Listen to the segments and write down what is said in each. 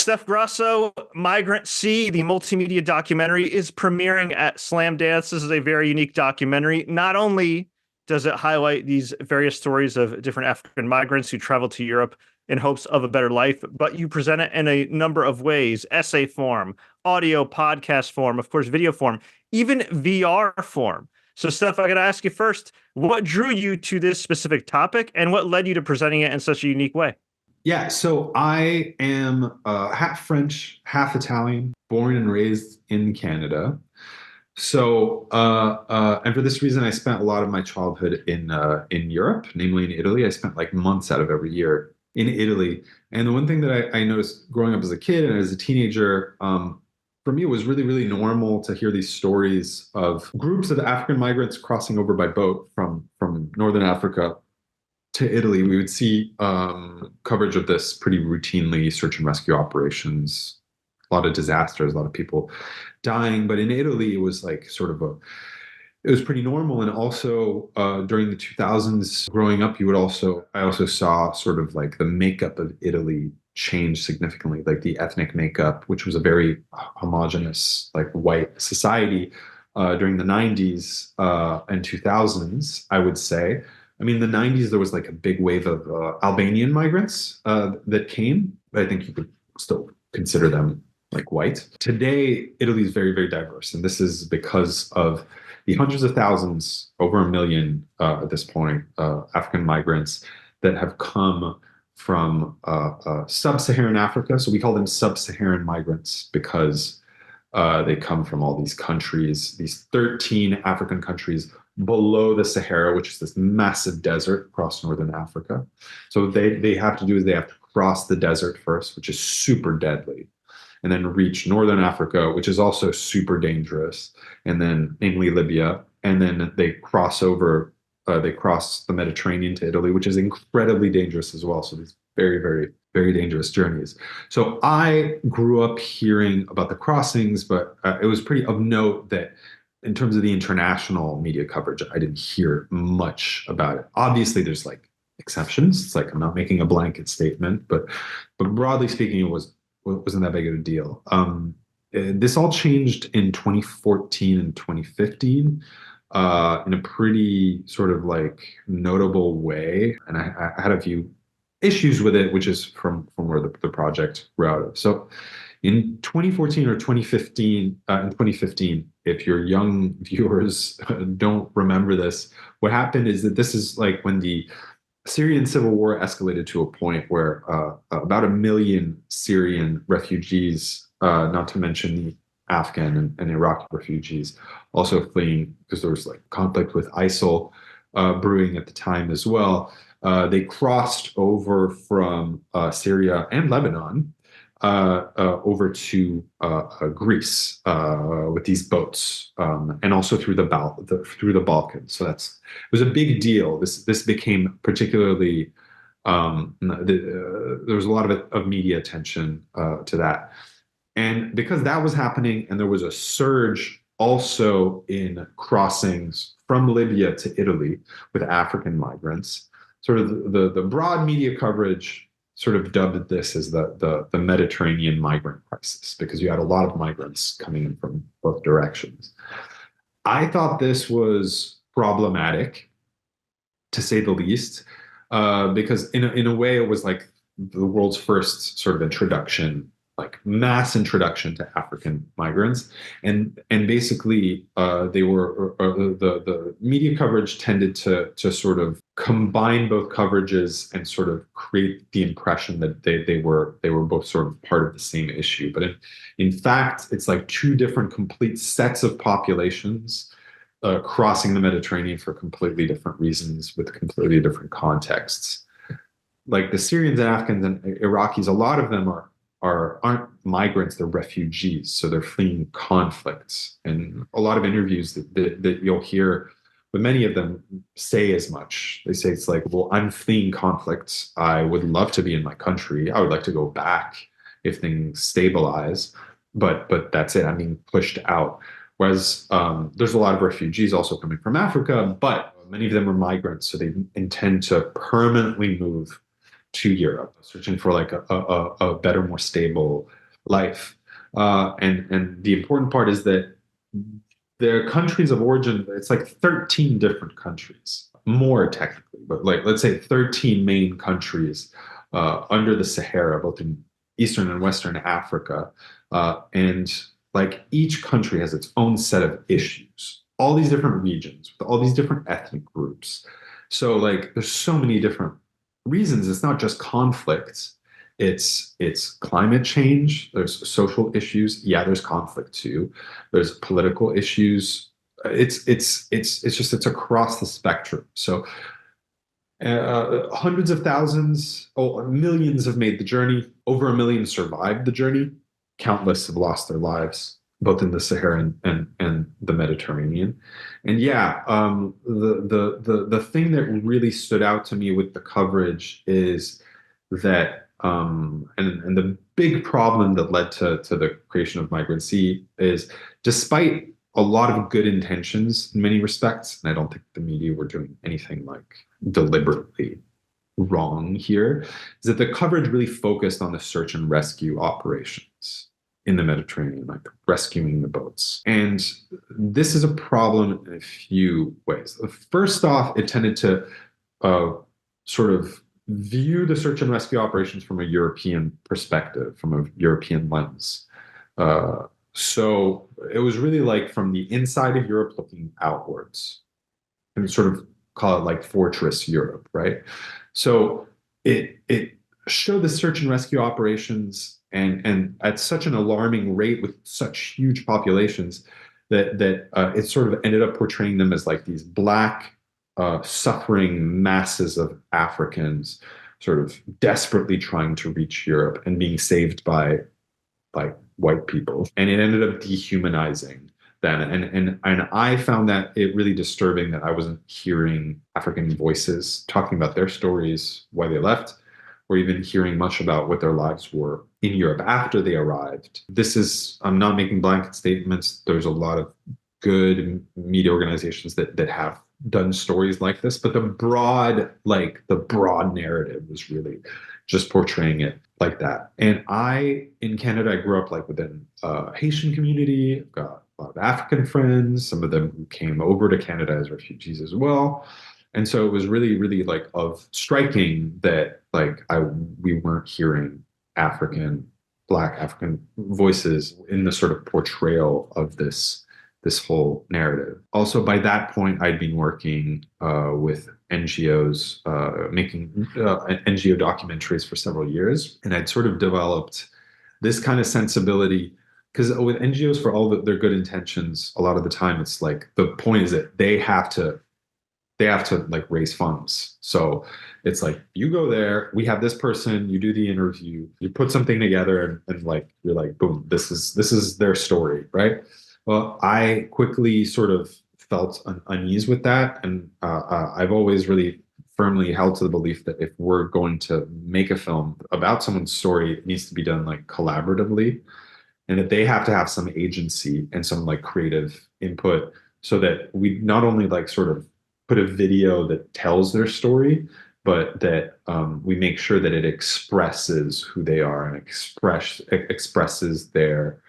Steph Grasso, Migrant Sea, the multimedia documentary, is premiering at Slamdance. This is a very unique documentary. Not only does it highlight these various stories of different African migrants who traveled to Europe in hopes of a better life, but you present it in a number of ways: essay form, audio podcast form, of course, video form, even VR form. So, Steph, I got to ask you first, what drew you to this specific topic and what led you to presenting it in such a unique way? Yeah, so I am half French, half Italian, born and raised in Canada. And for this reason, I spent a lot of my childhood in Europe, namely in Italy. I spent like months out of every year in Italy. And the one thing that I noticed growing up as a kid and as a teenager, for me, it was really, really normal to hear these stories of groups of African migrants crossing over by boat from Northern Africa to Italy. We would see coverage of this pretty routinely, search and rescue operations, a lot of disasters, a lot of people dying. But in Italy, it was like it was pretty normal. And also during the 2000s, growing up, I also saw sort of like the makeup of Italy change significantly, like the ethnic makeup, which was a very homogenous, like white society during the 90s and 2000s, I would say. I mean, the 90s, there was like a big wave of Albanian migrants that came. I think you could still consider them like white. Today, Italy is very, very diverse. And this is because of the hundreds of thousands, over 1 million at this point, African migrants that have come from Sub-Saharan Africa. So we call them Sub-Saharan migrants because they come from all these countries, these 13 African countries below the Sahara, which is this massive desert across northern Africa. So they have to do is they have to cross the desert first, which is super deadly, and then reach northern Africa, which is also super dangerous, and then namely Libya, and then they cross over. They cross the Mediterranean to Italy, which is incredibly dangerous as well. So these very, very, very dangerous journeys. So I grew up hearing about the crossings, but it was pretty of note that in terms of the international media coverage, I didn't hear much about it. Obviously, there's like exceptions. It's like I'm not making a blanket statement, but broadly speaking, wasn't that big of a deal. This all changed in 2014 and 2015 in a pretty sort of like notable way, and I had a few issues with it, which is from where the project grew out of. So in 2014 or 2015, in 2015, if your young viewers don't remember this, what happened is that this is like when the Syrian civil war escalated to a point where about 1 million Syrian refugees, not to mention the Afghan and Iraqi refugees, also fleeing because there was like conflict with ISIL brewing at the time as well. They crossed over from Syria and Lebanon over to Greece with these boats, and also through the Balkans. So it was a big deal. This became particularly there was a lot of media attention to that, and because that was happening, and there was a surge also in crossings from Libya to Italy with African migrants. Sort of the broad media coverage sort of dubbed this as the Mediterranean migrant crisis, because you had a lot of migrants coming in from both directions. I thought this was problematic, to say the least, because in a way it was like the world's first sort of introduction, like mass introduction to African migrants, and basically they were the media coverage tended to sort of combine both coverages and sort of create the impression that they were both sort of part of the same issue. But in fact, it's like two different complete sets of populations crossing the Mediterranean for completely different reasons with completely different contexts. Like the Syrians and Afghans and Iraqis, a lot of them aren't migrants, they're refugees. So they're fleeing conflicts. And a lot of interviews that you'll hear, but many of them say as much. They say it's like, well, I'm fleeing conflicts. I would love to be in my country. I would like to go back if things stabilize, but that's it. I'm being pushed out. Whereas there's a lot of refugees also coming from Africa, but many of them are migrants. So they intend to permanently move to Europe, searching for like a better, more stable life. And the important part is that their countries of origin, it's like 13 different countries, more technically, but like let's say 13 main countries under the Sahara, both in Eastern and Western Africa. And like each country has its own set of issues, all these different regions with all these different ethnic groups. So like there's so many different reasons. It's not just conflicts. It's climate change. There's social issues. Yeah, there's conflict too. There's political issues. It's across the spectrum. So hundreds of thousands, millions have made the journey. Over 1 million survived the journey. Countless have lost their lives, both in the Sahara and the Mediterranean. And yeah, the thing that really stood out to me with the coverage is that and the big problem that led to the creation of Migrant Sea is, despite a lot of good intentions in many respects, and I don't think the media were doing anything like deliberately wrong here, is that the coverage really focused on the search and rescue operations in the Mediterranean, like rescuing the boats. And this is a problem in a few ways. First off, it tended to sort of view the search and rescue operations from a European perspective, from a European lens. So it was really like from the inside of Europe looking outwards, and sort of call it like Fortress Europe, right? So it showed the search and rescue operations and at such an alarming rate with such huge populations that it sort of ended up portraying them as like these black suffering masses of Africans sort of desperately trying to reach Europe and being saved by white people. And it ended up dehumanizing them. And I found that it really disturbing that I wasn't hearing African voices talking about their stories, why they left, or even hearing much about what their lives were in Europe after they arrived. I'm not making blanket statements. There's a lot of good media organizations that have done stories like this, but the broad narrative was really just portraying it like that. And in Canada, I grew up like within a Haitian community. I've got a lot of African friends, some of them who came over to Canada as refugees as well. And so it was really, really like of striking that we weren't hearing Black African voices in the sort of portrayal of this whole narrative. Also, by that point, I'd been working with NGOs, making NGO documentaries for several years. And I'd sort of developed this kind of sensibility, because with NGOs, for all their good intentions, a lot of the time, it's like the point is that they have to like raise funds. So it's like, you go there, we have this person, you do the interview, you put something together, and like, you're like, boom, this is their story, right? Well, I quickly sort of felt unease with that. And I've always really firmly held to the belief that if we're going to make a film about someone's story, it needs to be done like collaboratively, and that they have to have some agency and some like creative input, so that we not only like sort of put a video that tells their story, but that we make sure that it expresses who they are and expresses their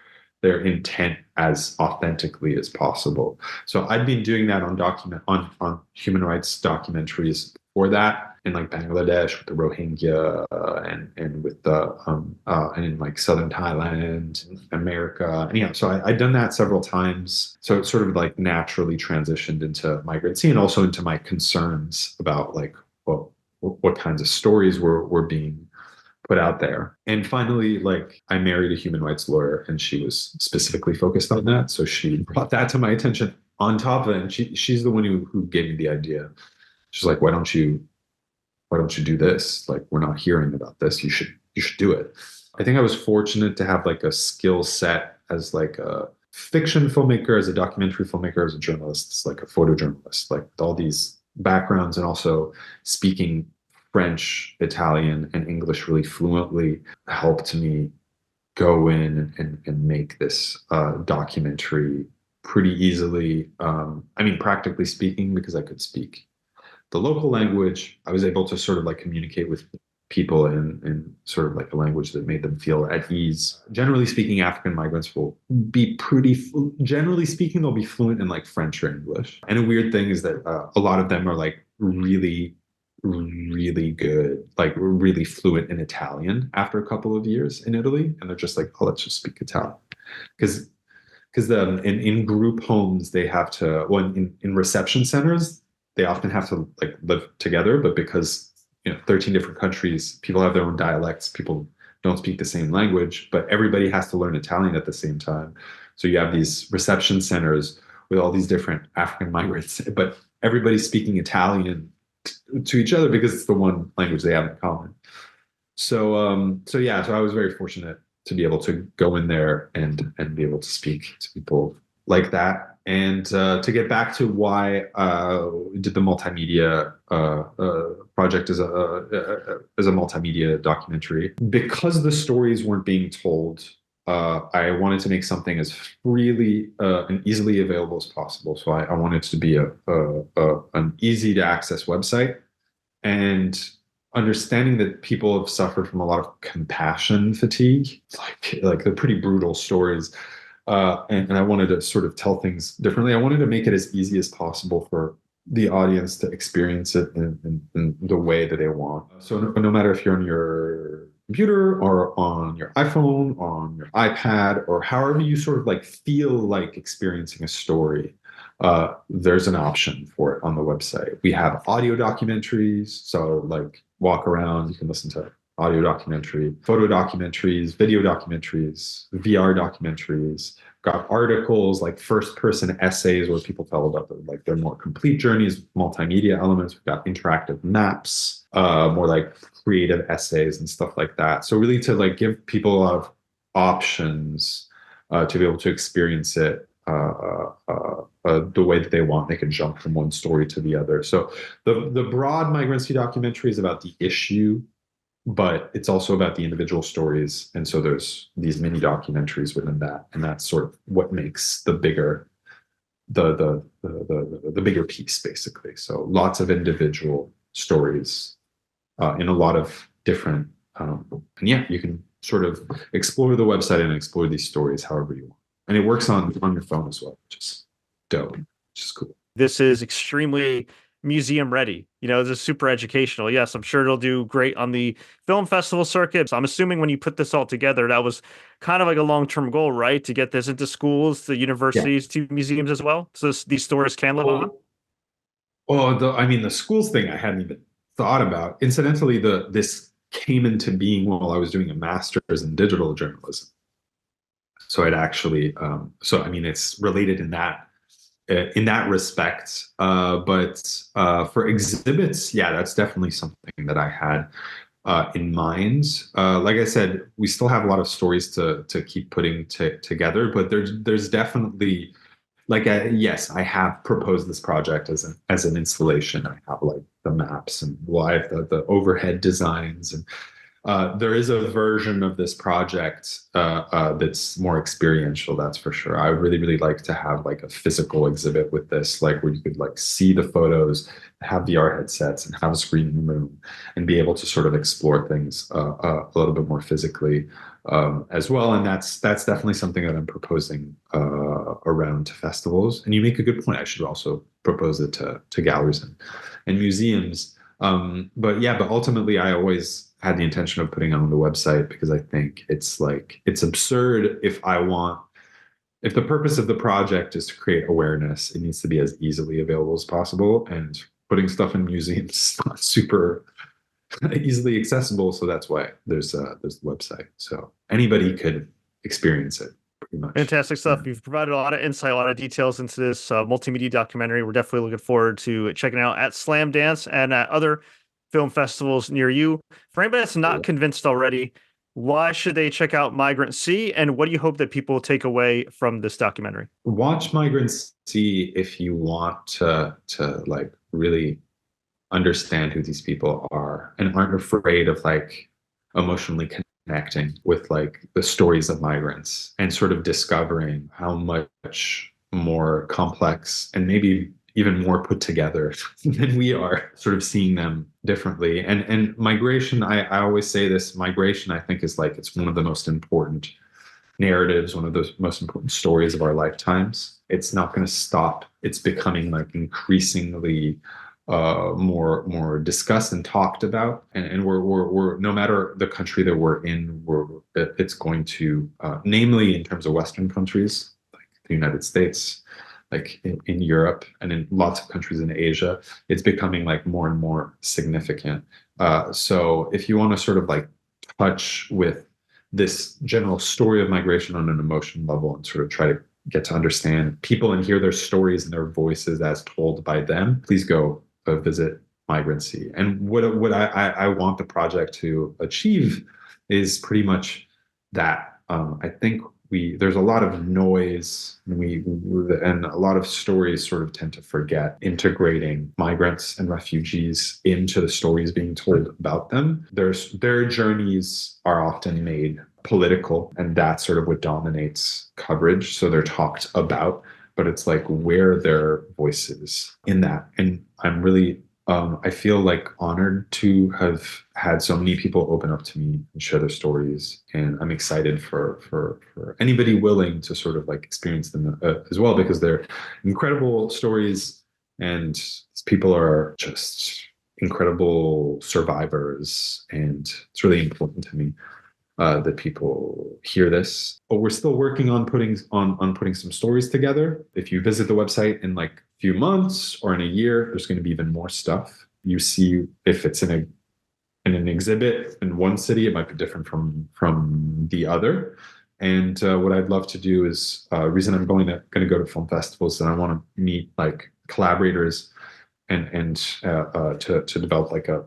intent as authentically as possible. So I'd been doing that on human rights documentaries before that, in like Bangladesh with the Rohingya and with the and in like southern Thailand, America. And yeah, so I'd done that several times. So it sort of like naturally transitioned into Migrant Sea, and also into my concerns about like, well, what kinds of stories were being put out there. And finally, like, I married a human rights lawyer, and she was specifically focused on that. So she brought that to my attention on top of it. And she's the one who gave me the idea. She's like, why don't you do this? Like, we're not hearing about this. You should do it. I think I was fortunate to have like a skill set as like a fiction filmmaker, as a documentary filmmaker, as a journalist, like a photojournalist, like all these backgrounds, and also speaking French, Italian, and English really fluently helped me go in and make this documentary pretty easily. I mean, practically speaking, because I could speak the local language, I was able to sort of like communicate with people in sort of like a language that made them feel at ease. Generally speaking, African migrants will be generally speaking, they'll be fluent in like French or English. And a weird thing is that a lot of them are like really good, like really fluent in Italian after a couple of years in Italy. And they're just like, oh, let's just speak Italian. Because in group homes, they have to, well, in reception centers, they often have to like live together, but because 13 different countries, people have their own dialects, people don't speak the same language, but everybody has to learn Italian at the same time. So you have these reception centers with all these different African migrants, but everybody's speaking Italian to each other because it's the one language they have in common. So I was very fortunate to be able to go in there and be able to speak to people like that. And to get back to why we did the multimedia project as a multimedia documentary, because the stories weren't being told. I wanted to make something as freely and easily available as possible. So I wanted it to be an easy to access website, and understanding that people have suffered from a lot of compassion fatigue, like the pretty brutal stories. And I wanted to sort of tell things differently. I wanted to make it as easy as possible for the audience to experience it in the way that they want. So no matter if you're on your computer or on your iPhone, on your iPad, or however you sort of like feel like experiencing a story, there's an option for it on the website. We have audio documentaries, so like walk around, you can listen to audio documentary, photo documentaries, video documentaries, VR documentaries. Got articles like first-person essays where people tell about their more complete journeys, multimedia elements. We've got interactive maps, more like creative essays and stuff like that. So really to like give people a lot of options to be able to experience it the way that they want. They can jump from one story to the other. So the broad Migrant Sea documentary is about the issue, but it's also about the individual stories. And so there's these mini documentaries within that, and that's sort of what makes the bigger the bigger piece, basically. So lots of individual stories in a lot of different and yeah, you can sort of explore the website and explore these stories however you want. And it works on your phone as well, which is dope, which is cool. This is extremely museum ready. This is super educational. Yes, I'm sure it'll do great on the film festival circuit. So I'm assuming when you put this all together, that was kind of like a long-term goal, right? To get this into schools, to universities, to museums as well. So these stories can live on. The schools thing I hadn't even thought about. Incidentally, this came into being while I was doing a master's in digital journalism. So it actually, it's related in that respect. But for exhibits, yeah, that's definitely something that I had in mind. Like I said, we still have a lot of stories to keep putting together, but there's definitely yes, I have proposed this project as an installation. I have like the maps and the overhead designs, and there is a version of this project that's more experiential, that's for sure. I would really, really like to have like a physical exhibit with this, like where you could like see the photos, have VR headsets, and have a screen in the room, and be able to sort of explore things a little bit more physically as well. And that's definitely something that I'm proposing around to festivals. And you make a good point. I should also propose it to galleries and museums. But ultimately, I always had the intention of putting it on the website because I think it's absurd if the purpose of the project is to create awareness, it needs to be as easily available as possible. And putting stuff in museums is not super easily accessible. So that's why there's the website. So anybody could experience it. Pretty much. Fantastic stuff. You've provided a lot of insight, a lot of details into this multimedia documentary. We're definitely looking forward to checking it out at Slamdance and at other film festivals near you. For anybody that's not convinced already, why should they check out Migrant Sea, and what do you hope that people take away from this documentary? Watch Migrant Sea if you want to like really understand who these people are and aren't afraid of like emotionally connecting with like the stories of migrants and sort of discovering how much more complex and maybe even more put together than we are, sort of seeing them differently. And migration, I always say this, migration, I think, is like, it's one of the most important narratives, one of the most important stories of our lifetimes. It's not going to stop. It's becoming like increasingly more discussed and talked about, and we're no matter the country that we're in, it's going to, namely in terms of Western countries like the United States, like in Europe and in lots of countries in Asia, it's becoming like more and more significant. So if you want to sort of like touch with this general story of migration on an emotion level and sort of try to get to understand people and hear their stories and their voices as told by them, please go visit Migrant Sea. And what I want the project to achieve is pretty much that. I think there's a lot of noise, and a lot of stories sort of tend to forget integrating migrants and refugees into the stories being told about them. Their journeys are often made political, and that's sort of what dominates coverage. So they're talked about, but it's like, where are their voices in that? And I'm really, I feel like honored to have had so many people open up to me and share their stories. And I'm excited for anybody willing to sort of like experience them as well, because they're incredible stories, and these people are just incredible survivors. And it's really important to me that people hear this. But we're still working on putting some stories together. If you visit the website in like a few months or in a year, there's going to be even more stuff. You see, if it's in an exhibit in one city, it might be different from the other. And what I'd love to do is, reason I'm going to go to film festivals, and I want to meet like collaborators and to develop like a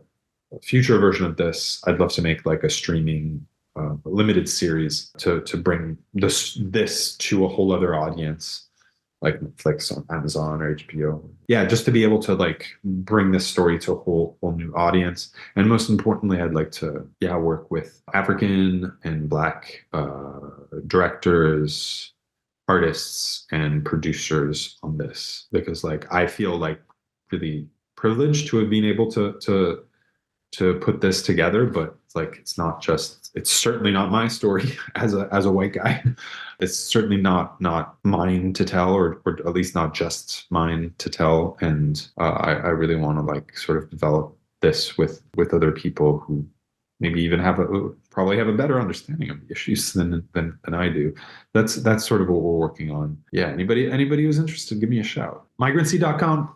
future version of this. I'd love to make like a streaming limited series to bring this to a whole other audience, like Netflix on Amazon or HBO. Yeah, just to be able to like bring this story to a whole new audience. And most importantly, I'd like to work with African and Black directors, artists, and producers on this, because like I feel like really privileged to have been able to put this together. But it's like, it's certainly not my story as a white guy. It's certainly not mine to tell, or at least not just mine to tell. And I really want to like sort of develop this with other people who maybe even probably have a better understanding of the issues than I do. That's sort of what we're working on. Yeah, anybody who's interested, give me a shout. Migrantsea.com.